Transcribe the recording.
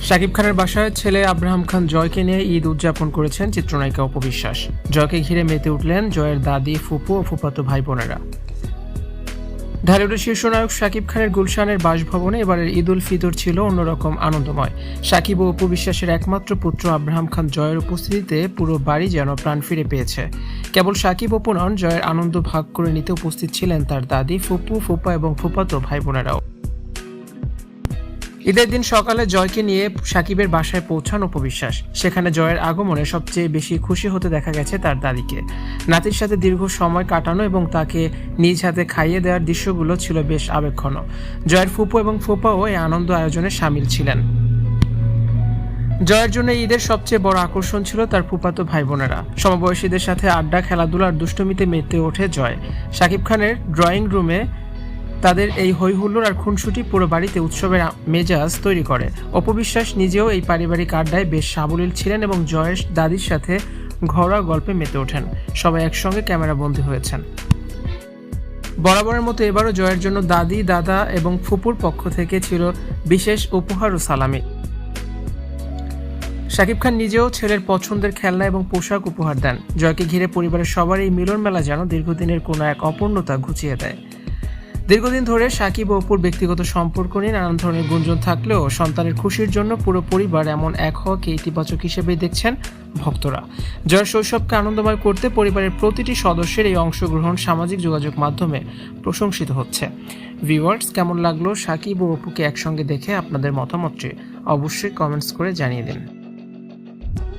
শাকিব খানের বাসায় ছেলে আব্রাহাম খান জয়কে নিয়ে ঈদ উদযাপন করেছেন চিত্রনায়িকা অপু বিশ্বাস। জয়কে ঘিরে মেতে উঠলেন জয়ের দাদি, ফুপু ও ফুফাতো ভাই বোনেরা। ঢালিউডের শীর্ষ নায়ক শাকিব খানের গুলশানের বাসভবনে এবারের ঈদ উল ফিতর ছিল অন্যরকম আনন্দময়। শাকিব ও অপু বিশ্বাসের একমাত্র পুত্র আব্রাহাম খান জয়ের উপস্থিতিতে পুরো বাড়ি যেন প্রাণ ফিরে পেয়েছে। কেবল শাকিব অপু নন, জয়ের আনন্দ ভাগ করে নিতে উপস্থিত ছিলেন তার দাদি, ফুপু, ফুপা এবং ফুফাতো ভাই বোনেরাও। ঈদের দিন সকালে জয়কে নিয়ে শাকিবের বাসায় পৌঁছান অপু বিশ্বাস। সেখানে জয়ের আগমনে সবচেয়ে বেশি খুশি হতে দেখা গেছে তার দাদিকে। নাতির সাথে দীর্ঘ সময় কাটানো এবং তাকে নিজ হাতে খাইয়ে দেওয়ার দৃশ্যগুলো ছিল বেশ আবেগঘন। জয়ের ফুপু এবং ফুপাও এই আনন্দ আয়োজনে সামিল ছিলেন। জয়ের জন্য ঈদের সবচেয়ে বড় আকর্ষণ ছিল তার ফুফাতো ভাই বোনেরা। সমবয়সীদের সাথে আড্ডা, খেলাধুলা আর দুষ্টুমিতে মেতে ওঠে জয়। শাকিব খানের ড্রয়িং রুমে তাদের এই হৈহুল্লোড় আর খুনসুটি পুরো বাড়িতে উৎসবের মেজাজ তৈরি করে। অপু বিশ্বাস নিজেও এই পারিবারিক আড্ডায় বেশ সাবলীল ছিলেন এবং জয়ের দাদির সাথে ঘরোয়া গল্পে মেতে ওঠেন। সবাই একসঙ্গে ক্যামেরাবন্দী হয়েছেন। বরাবরের মতো এবারও জয়ের জন্য দাদি, দাদা এবং ফুপুর পক্ষ থেকে ছিল বিশেষ উপহার ও সালামি। শাকিব খান নিজেও ছেলের পছন্দের খেলনা এবং পোশাক উপহার দেন। জয়কে ঘিরে পরিবারের সবার এই মিলন মেলা যেন দীর্ঘদিনের কোনো এক অপূর্ণতা ঘুচিয়ে দেয়। দীর্ঘদিন ধরে শাকিব ও অপুর ব্যক্তিগত সম্পর্ক নিয়ে নানান ধরনের গুঞ্জন থাকলেও সন্তানের খুশির জন্য পুরো পরিবার এমন এক হওয়াকে ইতিবাচক হিসেবেই দেখছেন ভক্তরা। জয়ের শৈশবকে আনন্দময় করতে পরিবারের প্রতিটি সদস্যের এই অংশগ্রহণ সামাজিক যোগাযোগ মাধ্যমে প্রশংসিত হচ্ছে। ভিউয়ার্স, কেমন লাগলো শাকিব ও অপুকে একসঙ্গে দেখে? আপনাদের মতামতটি অবশ্যই কমেন্টস করে জানিয়ে দিন।